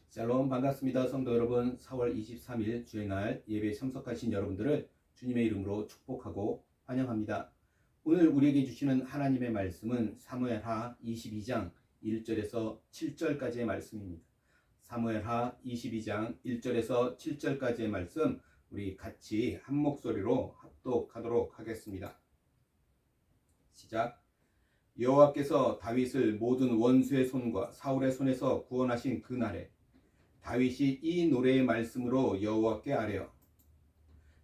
샬롬 반갑습니다. 성도 여러분, 4월 23일 주의 날 예배에 참석하신 여러분들을 주님의 이름으로 축복하고 환영합니다. 오늘 우리에게 주시는 하나님의 말씀은 사무엘하 22장 1절에서 7절까지의 말씀입니다. 사무엘하 22장 1절에서 7절까지의 말씀 우리 같이 한 목소리로 합독하도록 하겠습니다. 시작. 여호와께서 다윗을 모든 원수의 손과 사울의 손에서 구원하신 그 날에 다윗이 이 노래의 말씀으로 여호와께 아뢰어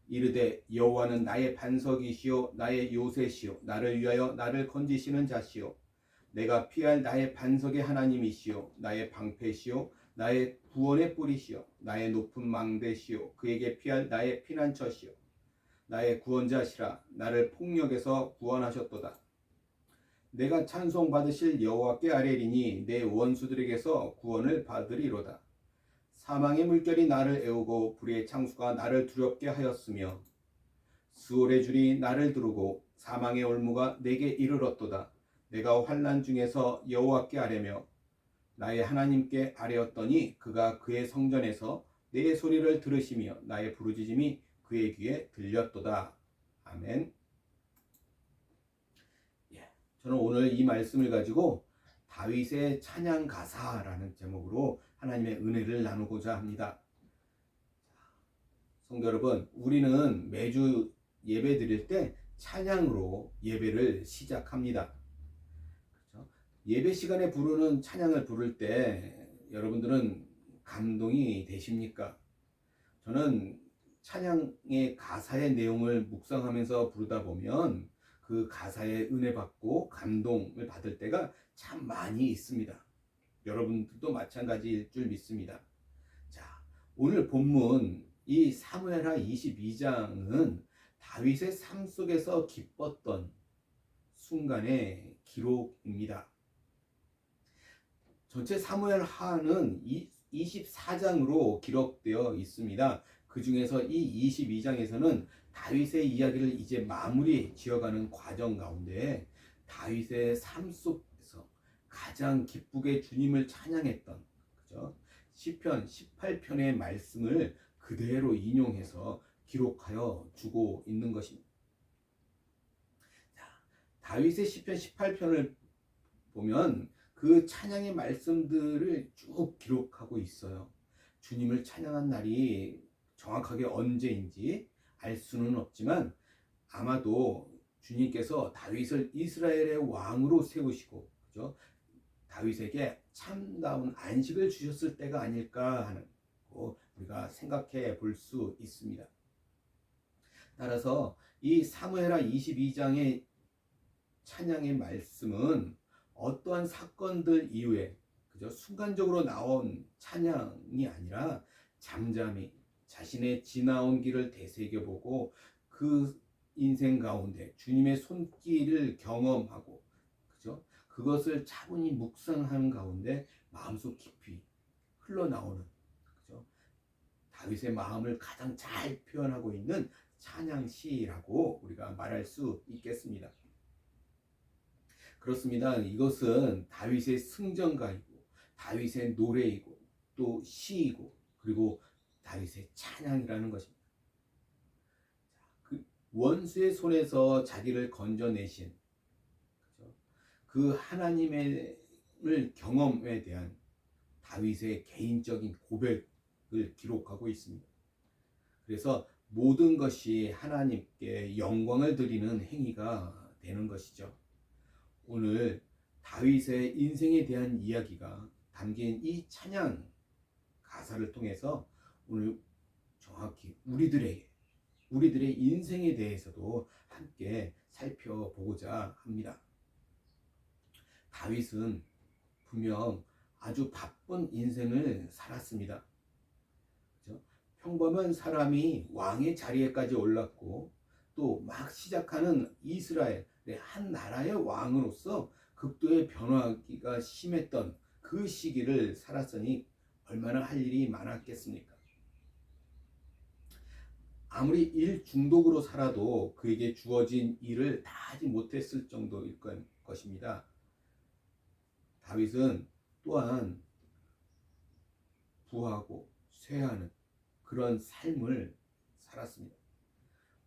이르되 여호와는 나의 반석이시요 나의 요새시요 나를 위하여 나를 건지시는 자시요 내가 피할 나의 반석의 하나님이시요 나의 방패시요 나의 구원의 뿌리시요 나의 높은 망대시요 그에게 피할 나의 피난처시요 나의 구원자시라 나를 폭력에서 구원하셨도다. 내가 찬송받으실 여호와께 아뢰리니 내 원수들에게서 구원을 받으리로다. 사망의 물결이 나를 애우고 불의 창수가 나를 두렵게 하였으며 스올의 줄이 나를 두르고 사망의 올무가 내게 이르렀도다. 내가 환난 중에서 여호와께 아뢰며 나의 하나님께 아뢰었더니 그가 그의 성전에서 내 소리를 들으시며 나의 부르짖음이 그의 귀에 들렸도다. 아멘. 저는 오늘 이 말씀을 가지고 다윗의 찬양 가사라는 제목으로 하나님의 은혜를 나누고자 합니다. 성도 여러분, 우리는 매주 예배 드릴 때 찬양으로 예배를 시작합니다. 그렇죠? 예배 시간에 부르는 찬양을 부를 때 여러분들은 감동이 되십니까? 저는 찬양의 가사의 내용을 묵상하면서 부르다 보면 그 가사에 은혜 받고 감동을 받을 때가 참 많이 있습니다. 여러분들도 마찬가지일 줄 믿습니다. 자, 오늘 본문 이 사무엘하 22장은 다윗의 삶 속에서 기뻤던 순간의 기록입니다. 전체 사무엘하는 24장으로 기록되어 있습니다. 그 중에서 이 22장에서는 다윗의 이야기를 이제 마무리 지어가는 과정 가운데 다윗의 삶 속에서 가장 기쁘게 주님을 찬양했던, 그죠? 시편 18편의 말씀을 그대로 인용해서 기록하여 주고 있는 것입니다. 자, 다윗의 시편 18편을 보면 그 찬양의 말씀들을 쭉 기록하고 있어요. 주님을 찬양한 날이 정확하게 언제인지 알 수는 없지만 아마도 주님께서 다윗을 이스라엘의 왕으로 세우시고, 그죠? 다윗에게 참다운 안식을 주셨을 때가 아닐까 하는 거 우리가 생각해 볼 수 있습니다. 따라서 이 사무엘하 22장의 찬양의 말씀은 어떠한 사건들 이후에, 그죠? 순간적으로 나온 찬양이 아니라 잠잠히 자신의 지나온 길을 되새겨보고 그 인생 가운데 주님의 손길을 경험하고, 그죠? 그것을 차분히 묵상하는 가운데 마음속 깊이 흘러나오는, 그죠? 다윗의 마음을 가장 잘 표현하고 있는 찬양시라고 우리가 말할 수 있겠습니다. 그렇습니다. 이것은 다윗의 승전가이고 다윗의 노래이고 또 시이고 그리고 다윗의 찬양이라는 것입니다. 그 원수의 손에서 자기를 건져내신 그 하나님의 경험에 대한 다윗의 개인적인 고백을 기록하고 있습니다. 그래서 모든 것이 하나님께 영광을 드리는 행위가 되는 것이죠. 오늘 다윗의 인생에 대한 이야기가 담긴 이 찬양 가사를 통해서 오늘 정확히 우리들의 인생에 대해서도 함께 살펴보고자 합니다. 다윗은 분명 아주 바쁜 인생을 살았습니다. 그렇죠? 평범한 사람이 왕의 자리에까지 올랐고 또 막 시작하는 이스라엘의 한 나라의 왕으로서 극도의 변화가 심했던 그 시기를 살았으니 얼마나 할 일이 많았겠습니까? 아무리 일 중독으로 살아도 그에게 주어진 일을 다 하지 못했을 정도일 것입니다. 다윗은 또한 부하고 쇠하는 그런 삶을 살았습니다.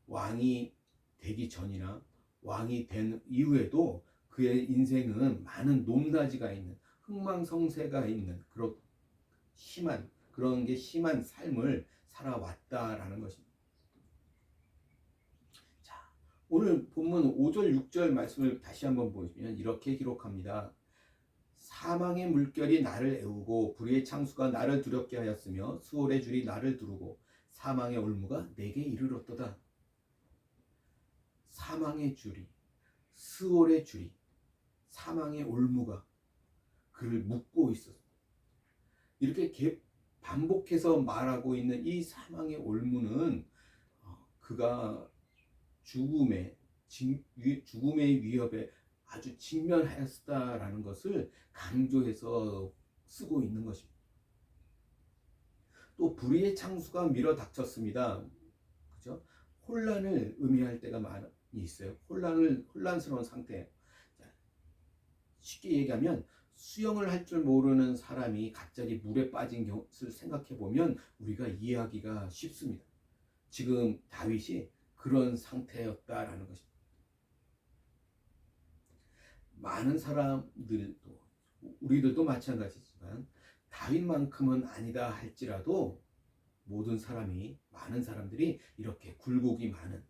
왕이 되기 전이나 왕이 된 이후에도 그의 인생은 많은 높낮이가 있는, 흥망성쇠가 있는 그런 게 심한 삶을 살아왔다라는 것입니다. 자, 오늘 본문 5절 6절 말씀을 다시 한번 보시면 이렇게 기록합니다. 사망의 물결이 나를 애우고 불의의 창수가 나를 두렵게 하였으며 수월의 줄이 나를 두르고 사망의 올무가 내게 이르렀도다. 사망의 줄이, 수월의 줄이, 사망의 올무가 그를 묶고 있었습니다. 이렇게 반복해서 말하고 있는 이 사망의 올무는 그가 죽음의 위협에 아주 직면하였다라는 것을 강조해서 쓰고 있는 것입니다. 또 불의의 창수가 밀어닥쳤습니다. 그죠? 혼란을 의미할 때가 많이 있어요. 혼란스러운 상태. 쉽게 얘기하면 수영을 할 줄 모르는 사람이 갑자기 물에 빠진 것을 생각해 보면 우리가 이해하기가 쉽습니다. 지금 다윗이 그런 상태였다라는 것입니다. 많은 사람들도, 우리들도 마찬가지지만 다윗만큼은 아니다 할지라도 많은 사람들이 이렇게 굴곡이 많은,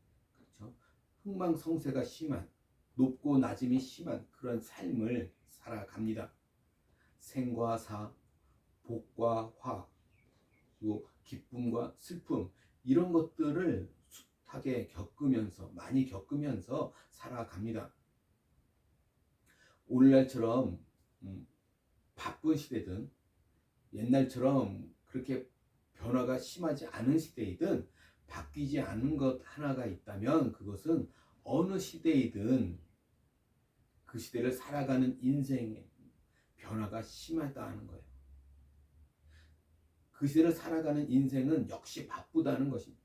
그렇죠? 흥망성쇠가 심한, 높고 낮음이 심한 그런 삶을 살아갑니다. 생과 사, 복과 화, 그리고 기쁨과 슬픔, 이런 것들을 숱하게 많이 겪으면서 살아갑니다. 오늘날처럼 바쁜 시대든 옛날처럼 그렇게 변화가 심하지 않은 시대이든 바뀌지 않은 것 하나가 있다면 그것은 어느 시대이든 그 시대를 살아가는 인생의 변화가 심하다는 거예요. 그 시대를 살아가는 인생은 역시 바쁘다는 것입니다.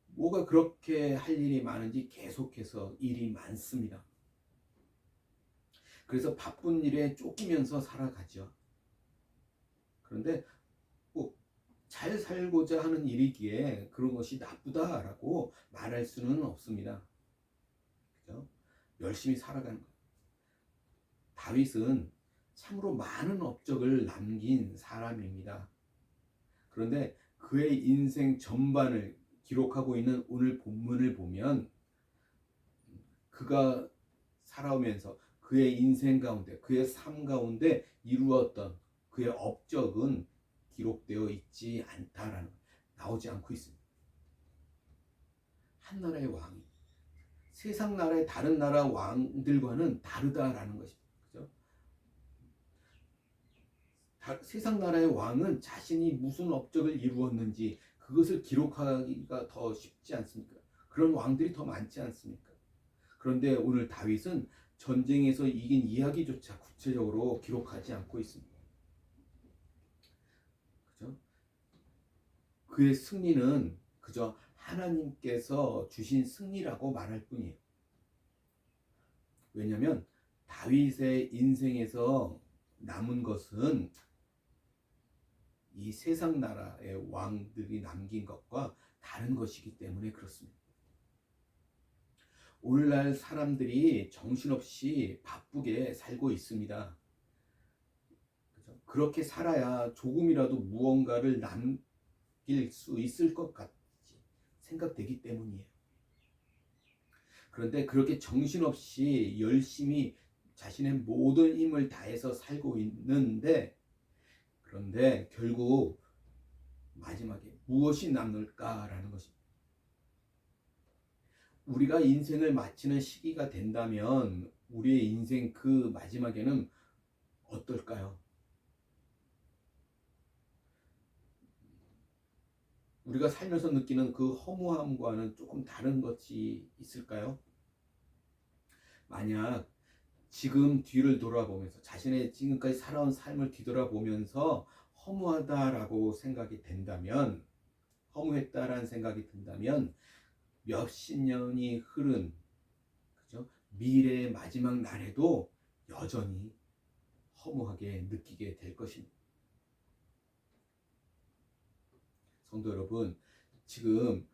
뭐가 그렇게 할 일이 많은지 계속해서 일이 많습니다. 그래서 바쁜 일에 쫓기면서 살아가죠. 그런데 꼭 잘 살고자 하는 일이기에 그런 것이 나쁘다라고 말할 수는 없습니다. 그죠? 열심히 살아가는 거예요. 다윗은 참으로 많은 업적을 남긴 사람입니다. 그런데 그의 인생 전반을 기록하고 있는 오늘 본문을 보면 그가 살아오면서 그의 인생 가운데, 그의 삶 가운데 이루었던 그의 업적은 기록되어 있지 않다라는, 나오지 않고 있습니다. 한 나라의 왕이 세상 나라의 다른 나라 왕들과는 다르다라는 것입니다. 그죠? 세상 나라의 왕은 자신이 무슨 업적을 이루었는지 그것을 기록하기가 더 쉽지 않습니까? 그런 왕들이 더 많지 않습니까? 그런데 오늘 다윗은 전쟁에서 이긴 이야기조차 구체적으로 기록하지 않고 있습니다. 그죠? 그의 승리는 그저 하나님께서 주신 승리라고 말할 뿐이에요. 왜냐하면 다윗의 인생에서 남은 것은 이 세상 나라의 왕들이 남긴 것과 다른 것이기 때문에 그렇습니다. 오늘날 사람들이 정신없이 바쁘게 살고 있습니다. 그렇죠? 그렇게 살아야 조금이라도 무언가를 남길 수 있을 것 같이 생각되기 때문이에요. 그런데 그렇게 정신없이 열심히 자신의 모든 힘을 다해서 살고 있는데, 그런데 결국 마지막에 무엇이 남을까라는 것입니다. 우리가 인생을 마치는 시기가 된다면 우리의 인생 그 마지막에는 어떨까요? 우리가 살면서 느끼는 그 허무함과는 조금 다른 것이 있을까요? 만약 지금 뒤를 돌아보면서 자신의 지금까지 살아온 삶을 뒤돌아보면서 허무하다라고 생각이 된다면, 허무했다라는 생각이 든다면 몇십 년이 흐른, 그죠? 미래의 마지막 날에도 여전히 허무하게 느끼게 될 것입니다. 성도 여러분, 지금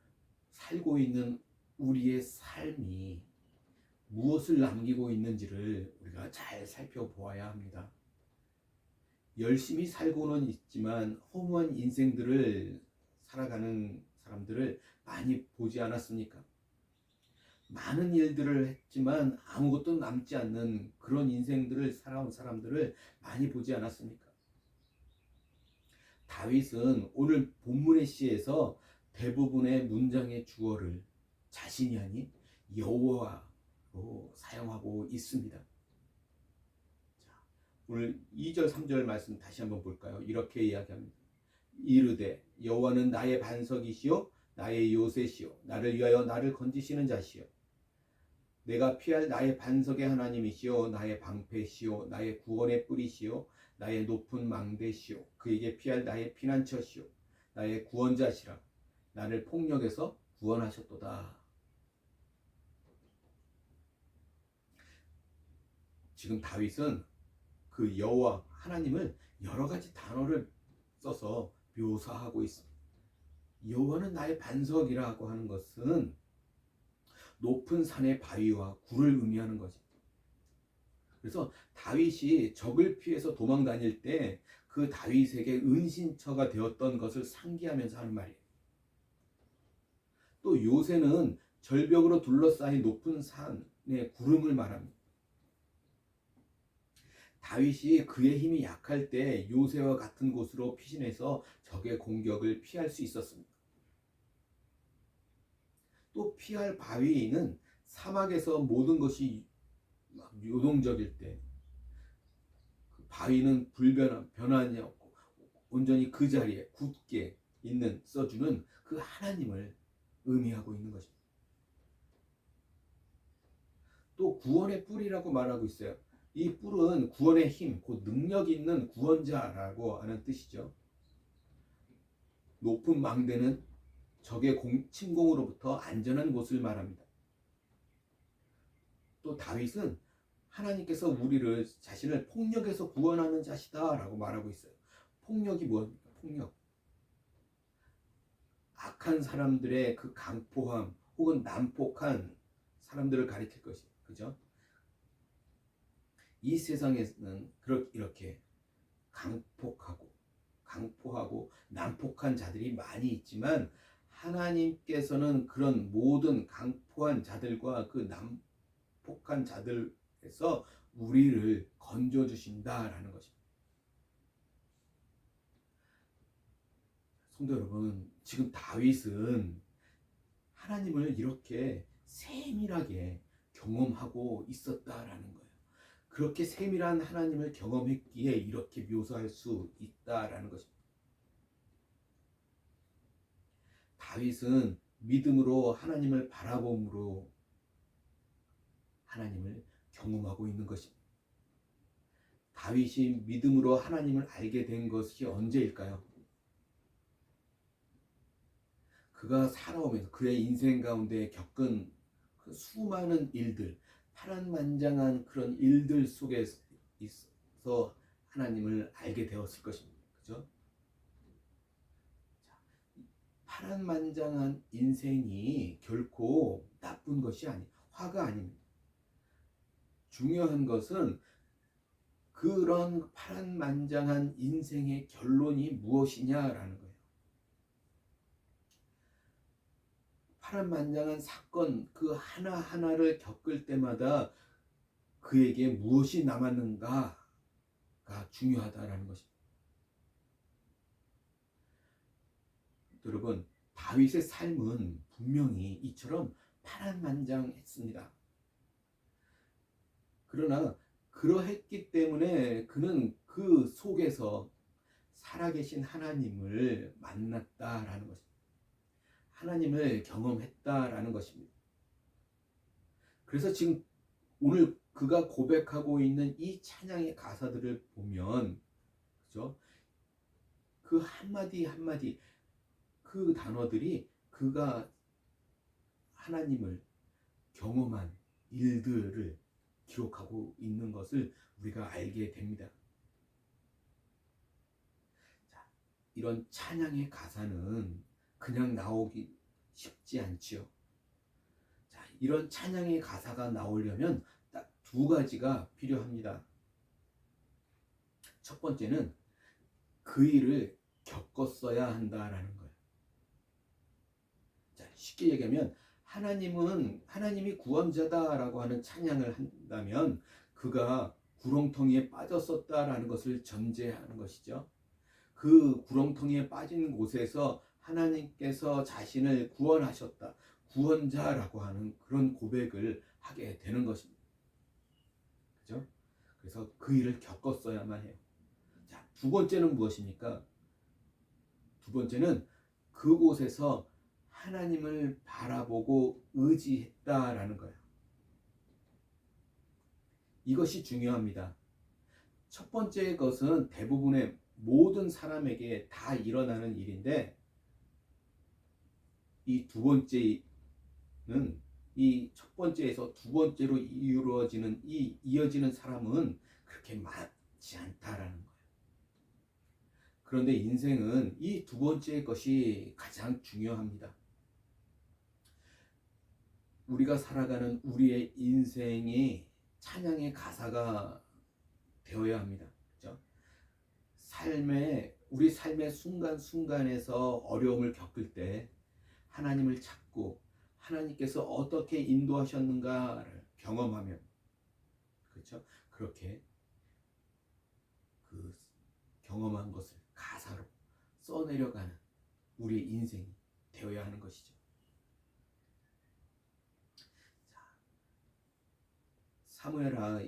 살고 있는 우리의 삶이 무엇을 남기고 있는지를 우리가 잘 살펴보아야 합니다. 열심히 살고는 있지만 허무한 인생들을 살아가는 사람들을 많이 보지 않았습니까? 많은 일들을 했지만 아무것도 남지 않는 그런 인생들을 살아온 사람들을 많이 보지 않았습니까? 다윗은 오늘 본문의 시에서 대부분의 문장의 주어를 자신이 아닌 여호와로 사용하고 있습니다. 자, 오늘 2절 3절 말씀 다시 한번 볼까요? 이렇게 이야기합니다. 이르되 여호와는 나의 반석이시요 나의 요새시요 나를 위하여 나를 건지시는 자시요 내가 피할 나의 반석의 하나님이시요 나의 방패시요 나의 구원의 뿌리시요 나의 높은 망대시요 그에게 피할 나의 피난처시요 나의 구원자시라 나를 폭력에서 구원하셨도다. 지금 다윗은 그 여호와 하나님을 여러 가지 단어를 써서 묘사하고 있습니다. 여호와는 나의 반석이라고 하는 것은 높은 산의 바위와 굴을 의미하는 거죠. 그래서 다윗이 적을 피해서 도망 다닐 때 그 다윗에게 은신처가 되었던 것을 상기하면서 하는 말이에요. 또 요새는 절벽으로 둘러싸인 높은 산의 구름을 말합니다. 다윗이 그의 힘이 약할 때 요새와 같은 곳으로 피신해서 적의 공격을 피할 수 있었습니다. 또 피할 바위는 사막에서 모든 것이 요동적일 때 그 바위는 변함이 없고 온전히 그 자리에 굳게 있는 써주는 그 하나님을 의미하고 있는 것입니다. 또 구원의 뿔이라고 말하고 있어요. 이 뿔은 구원의 힘, 곧 능력 있는 구원자라고 하는 뜻이죠. 높은 망대는 적의 침공으로부터 안전한 곳을 말합니다. 또 다윗은 하나님께서 우리를 자신을 폭력에서 구원하는 자시다라고 말하고 있어요. 폭력이 무엇입니까? 폭력. 악한 사람들의 그 강포함 혹은 난폭한 사람들을 가리킬 것이에요. 그죠? 이 세상에는 이렇게 강포하고 난폭한 자들이 많이 있지만 하나님께서는 그런 모든 강포한 자들과 그 난폭한 자들에서 우리를 건져주신다라는 것입니다. 성도 여러분, 지금 다윗은 하나님을 이렇게 세밀하게 경험하고 있었다라는 거예요. 그렇게 세밀한 하나님을 경험했기에 이렇게 묘사할 수 있다라는 것입니다. 다윗은 믿음으로 하나님을 바라봄으로 하나님을 경험하고 있는 것입니다. 다윗이 믿음으로 하나님을 알게 된 것이 언제일까요? 그가 살아오면서 그의 인생 가운데 겪은 그 수많은 일들, 파란만장한 그런 일들 속에 있어서 하나님을 알게 되었을 것입니다. 그죠? 파란만장한 인생이 결코 나쁜 것이 화가 아닙니다. 중요한 것은 그런 파란만장한 인생의 결론이 무엇이냐라는 거예요. 파란만장한 사건 그 하나하나를 겪을 때마다 그에게 무엇이 남았는가가 중요하다라는 것입니다. 여러분, 다윗의 삶은 분명히 이처럼 파란만장했습니다. 그러나 그러했기 때문에 그는 그 속에서 살아계신 하나님을 만났다라는 것입니다. 하나님을 경험했다라는 것입니다. 그래서 지금 오늘 그가 고백하고 있는 이 찬양의 가사들을 보면, 그죠? 그 한마디 한마디 그 단어들이 그가 하나님을 경험한 일들을 기록하고 있는 것을 우리가 알게 됩니다. 이런 찬양의 가사는 그냥 나오기 쉽지 않지요. 자, 이런 찬양의 가사가 나오려면 딱 두 가지가 필요합니다. 첫 번째는 그 일을 겪었어야 한다라는 거예요. 자, 쉽게 얘기하면 하나님이 구원자다라고 하는 찬양을 한다면 그가 구렁텅이에 빠졌었다라는 것을 전제하는 것이죠. 그 구렁텅이에 빠진 곳에서 하나님께서 자신을 구원하셨다, 구원자라고 하는 그런 고백을 하게 되는 것입니다. 그죠? 그래서 그 일을 겪었어야만 해요. 자, 두 번째는 무엇입니까? 두 번째는 그곳에서 하나님을 바라보고 의지했다라는 거예요. 이것이 중요합니다. 첫 번째 것은 대부분의 모든 사람에게 다 일어나는 일인데, 이 두 번째는 이 첫 번째에서 두 번째로 이어지는 사람은 그렇게 많지 않다라는 거예요. 그런데 인생은 이 두 번째 것이 가장 중요합니다. 우리가 살아가는 우리의 인생이 찬양의 가사가 되어야 합니다. 그렇죠? 우리 삶의 순간순간에서 어려움을 겪을 때 하나님을 찾고 하나님께서 어떻게 인도하셨는가를 경험하면, 그렇죠? 그렇게 그 경험한 것을 가사로 써내려가는 우리의 인생이 되어야 하는 것이죠. 사무엘하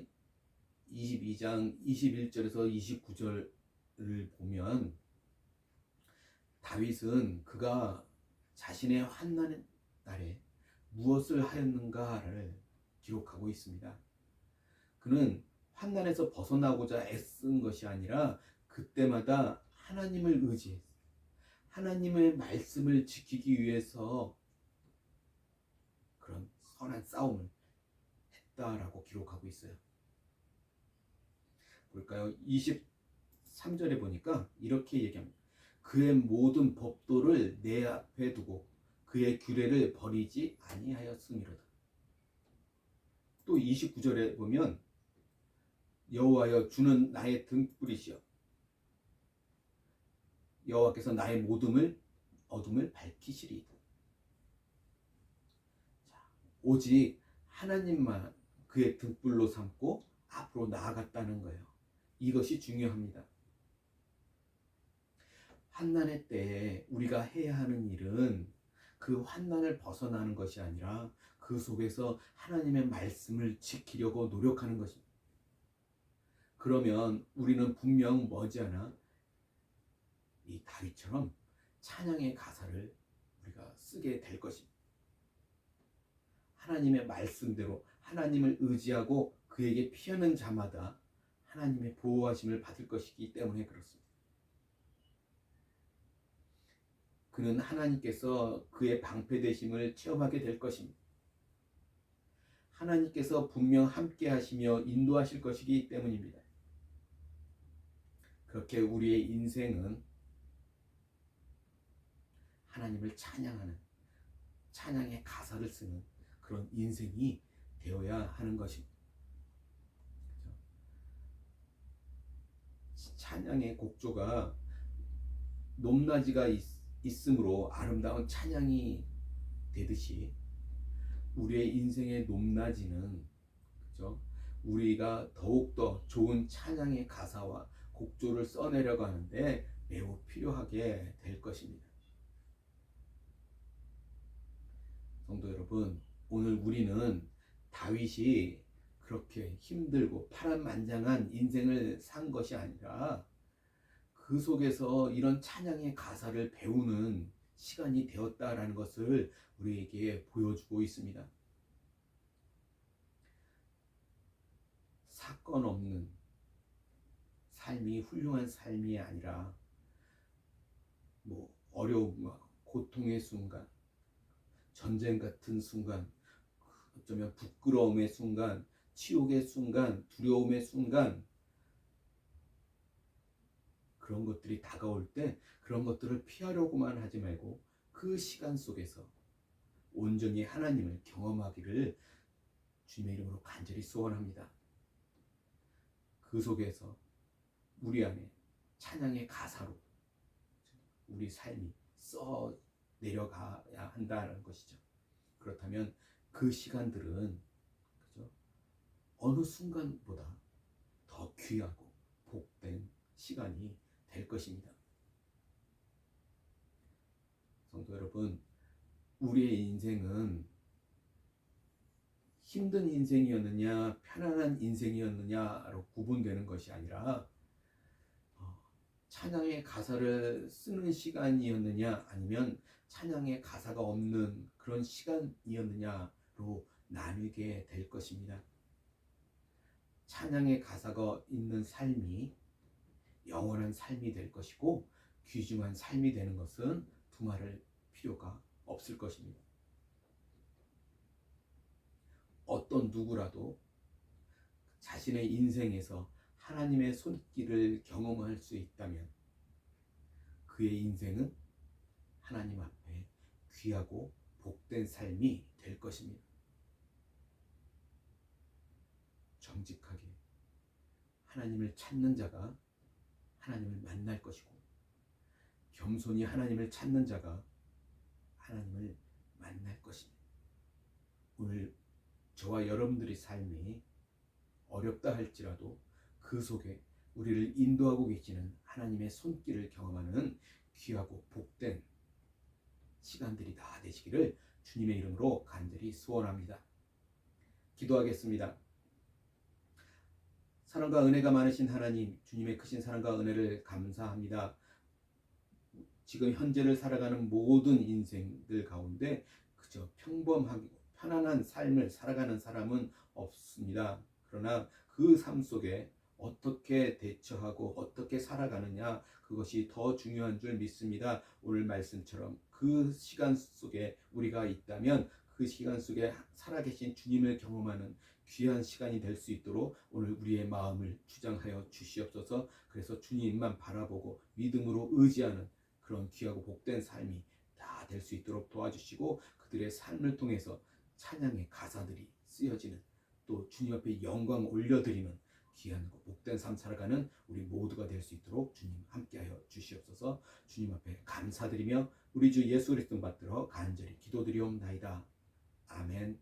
22장 21절에서 29절을 보면 다윗은 그가 자신의 환난의 날에 무엇을 하였는가를 기록하고 있습니다. 그는 환난에서 벗어나고자 애쓴 것이 아니라 그때마다 하나님을 의지했어요. 하나님의 말씀을 지키기 위해서 그런 선한 싸움을 했다라고 기록하고 있어요. 볼까요? 23절에 보니까 이렇게 얘기합니다. 그의 모든 법도를 내 앞에 두고 그의 규례를 버리지 아니하였음이로다. 또 29절에 보면 여호와여 주는 나의 등불이시여 여호와께서 나의 어둠을 밝히시리이다. 오직 하나님만 그의 등불로 삼고 앞으로 나아갔다는 거예요. 이것이 중요합니다. 환난의 때에 우리가 해야 하는 일은 그 환난을 벗어나는 것이 아니라 그 속에서 하나님의 말씀을 지키려고 노력하는 것입니다. 그러면 우리는 분명 머지않아 이 다윗처럼 찬양의 가사를 우리가 쓰게 될 것입니다. 하나님의 말씀대로 하나님을 의지하고 그에게 피하는 자마다 하나님의 보호하심을 받을 것이기 때문에 그렇습니다. 그는 하나님께서 그의 방패되심을 체험하게 될 것입니다. 하나님께서 분명 함께 하시며 인도하실 것이기 때문입니다. 그렇게 우리의 인생은 하나님을 찬양하는, 찬양의 가사를 쓰는 그런 인생이 되어야 하는 것입니다. 찬양의 곡조가 높낮이가 있으므로 아름다운 찬양이 되듯이 우리의 인생의 높낮이는, 그죠? 우리가 더욱더 좋은 찬양의 가사와 곡조를 써내려가는데 매우 필요하게 될 것입니다. 성도 여러분, 오늘 우리는 다윗이 그렇게 힘들고 파란만장한 인생을 산 것이 아니라 그 속에서 이런 찬양의 가사를 배우는 시간이 되었다라는 것을 우리에게 보여주고 있습니다. 사건 없는 삶이 훌륭한 삶이 아니라 어려움과 고통의 순간, 전쟁 같은 순간, 어쩌면 부끄러움의 순간, 치욕의 순간, 두려움의 순간, 그런 것들이 다가올 때 그런 것들을 피하려고만 하지 말고 그 시간 속에서 온전히 하나님을 경험하기를 주님의 이름으로 간절히 소원합니다. 그 속에서 우리 안에 찬양의 가사로 우리 삶이 써 내려가야 한다는 것이죠. 그렇다면 그 시간들은 그죠? 어느 순간보다 더 귀하고 복된 시간이 될 것입니다. 성도 여러분, 우리의 인생은 힘든 인생이었느냐 편안한 인생이었느냐로 구분되는 것이 아니라 찬양의 가사를 쓰는 시간이었느냐 아니면 찬양의 가사가 없는 그런 시간이었느냐로 나뉘게 될 것입니다. 찬양의 가사가 있는 삶이 영원한 삶이 될 것이고 귀중한 삶이 되는 것은 두말할 필요가 없을 것입니다. 어떤 누구라도 자신의 인생에서 하나님의 손길을 경험할 수 있다면 그의 인생은 하나님 앞에 귀하고 복된 삶이 될 것입니다. 정직하게 하나님을 찾는 자가 하나님을 만날 것이고 겸손히 하나님을 찾는 자가 하나님을 만날 것입니다. 오늘 저와 여러분들의 삶이 어렵다 할지라도 그 속에 우리를 인도하고 계시는 하나님의 손길을 경험하는 귀하고 복된 시간들이 다 되시기를 주님의 이름으로 간절히 소원합니다. 기도하겠습니다. 사랑과 은혜가 많으신 하나님, 주님의 크신 사랑과 은혜를 감사합니다. 지금 현재를 살아가는 모든 인생들 가운데 그저 평범하고 편안한 삶을 살아가는 사람은 없습니다. 그러나 그 삶 속에 어떻게 대처하고 어떻게 살아가느냐, 그것이 더 중요한 줄 믿습니다. 오늘 말씀처럼 그 시간 속에 우리가 있다면 그 시간 속에 살아계신 주님을 경험하는 귀한 시간이 될 수 있도록 오늘 우리의 마음을 주장하여 주시옵소서. 그래서 주님만 바라보고 믿음으로 의지하는 그런 귀하고 복된 삶이 다 될 수 있도록 도와주시고 그들의 삶을 통해서 찬양의 가사들이 쓰여지는, 또 주님 앞에 영광 올려드리는 귀한 복된 삶 살아가는 우리 모두가 될 수 있도록 주님 함께하여 주시옵소서. 주님 앞에 감사드리며 우리 주 예수 그리스도 받들어 간절히 기도드리옵나이다. 아멘.